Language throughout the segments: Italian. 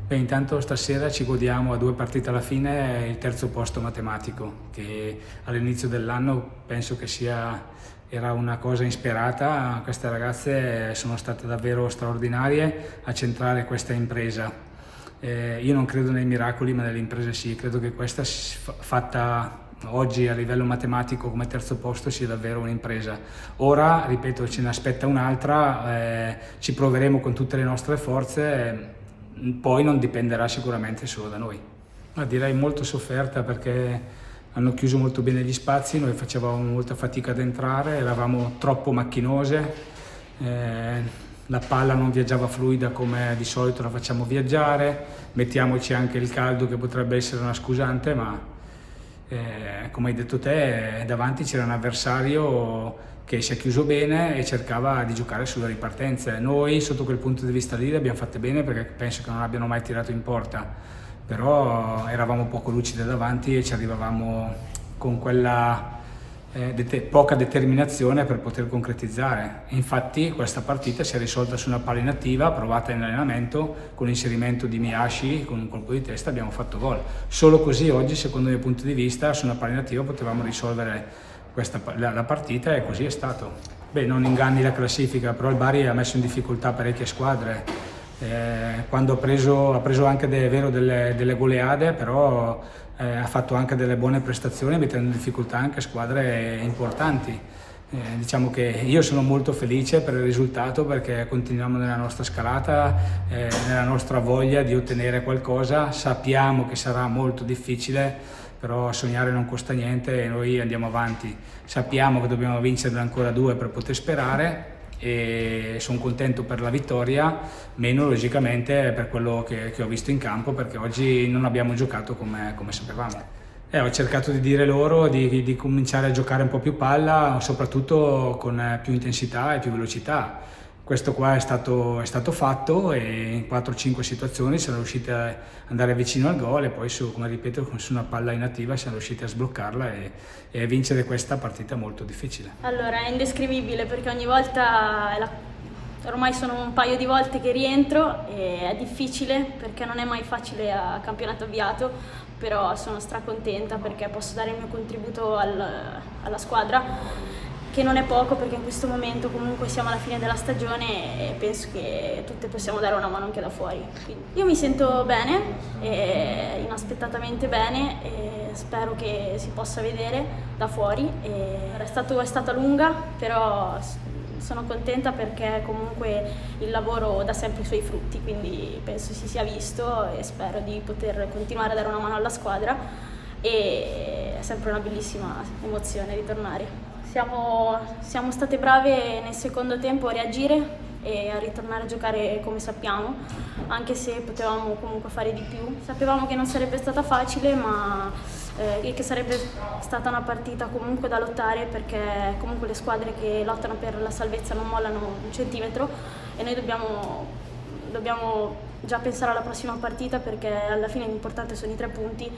Beh, intanto stasera ci godiamo a 2 partite alla fine il terzo posto matematico, che all'inizio dell'anno penso che era una cosa insperata. Queste ragazze sono state davvero straordinarie a centrare questa impresa. Io non credo nei miracoli, ma nelle imprese sì. Credo che questa fatta oggi a livello matematico come terzo posto sia davvero un'impresa. Ora, ripeto, ce ne aspetta un'altra, ci proveremo con tutte le nostre forze. Poi non dipenderà sicuramente solo da noi. Ma direi molto sofferta, perché hanno chiuso molto bene gli spazi, noi facevamo molta fatica ad entrare, eravamo troppo macchinose, la palla non viaggiava fluida come di solito la facciamo viaggiare, mettiamoci anche il caldo che potrebbe essere una scusante, ma come hai detto te, davanti c'era un avversario che si è chiuso bene e cercava di giocare sulle ripartenze. Noi sotto quel punto di vista lì le abbiamo fatte bene, perché penso che non abbiano mai tirato in porta, però eravamo poco lucide davanti e ci arrivavamo con quella poca determinazione per poter concretizzare. Infatti questa partita si è risolta su una palla inattiva provata in allenamento, con l'inserimento di Miyashi, con un colpo di testa abbiamo fatto gol. Solo così oggi, secondo il mio punto di vista, su una palla inattiva potevamo risolvere la partita, e così è stato. Beh, non inganni la classifica, però il Bari ha messo in difficoltà parecchie squadre. Quando ha preso anche delle goleade, però ha fatto anche delle buone prestazioni, mettendo in difficoltà anche squadre importanti. Diciamo che io sono molto felice per il risultato, perché continuiamo nella nostra scalata, nella nostra voglia di ottenere qualcosa. Sappiamo che sarà molto difficile, però sognare non costa niente e noi andiamo avanti. Sappiamo che dobbiamo vincerne ancora 2 per poter sperare, e sono contento per la vittoria, meno logicamente per quello che ho visto in campo, perché oggi non abbiamo giocato come sapevamo. Ho cercato di dire loro di cominciare a giocare un po' più palla, soprattutto con più intensità e più velocità. Questo qua è stato fatto, e in 4-5 situazioni siamo riusciti ad andare vicino al gol, e poi come ripeto, su una palla inattiva siamo riusciti a sbloccarla e a vincere questa partita molto difficile. Allora, è indescrivibile, perché ogni volta ormai sono un paio di volte che rientro, e è difficile perché non è mai facile a campionato avviato, però sono stracontenta perché posso dare il mio contributo alla squadra, che non è poco, perché in questo momento comunque siamo alla fine della stagione e penso che tutte possiamo dare una mano anche da fuori. Quindi io mi sento bene, inaspettatamente bene, e spero che si possa vedere da fuori. È stata lunga, però sono contenta perché comunque il lavoro dà sempre i suoi frutti, quindi penso si sia visto, e spero di poter continuare a dare una mano alla squadra, e è sempre una bellissima emozione ritornare. Siamo state brave nel secondo tempo a reagire e a ritornare a giocare come sappiamo, anche se potevamo comunque fare di più. Sapevamo che non sarebbe stata facile, ma che sarebbe stata una partita comunque da lottare, perché comunque le squadre che lottano per la salvezza non mollano un centimetro, e noi dobbiamo già pensare alla prossima partita, perché alla fine l'importante sono i 3 punti.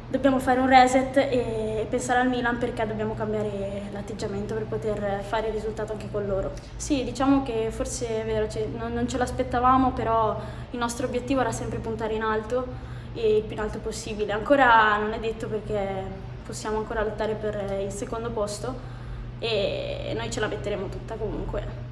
Dobbiamo fare un reset e pensare al Milan, perché dobbiamo cambiare l'atteggiamento per poter fare il risultato anche con loro. Sì, diciamo che forse è vero, cioè, non ce l'aspettavamo, però il nostro obiettivo era sempre puntare in alto, e il più in alto possibile. Ancora non è detto, perché possiamo ancora lottare per il secondo posto, e noi ce la metteremo tutta comunque.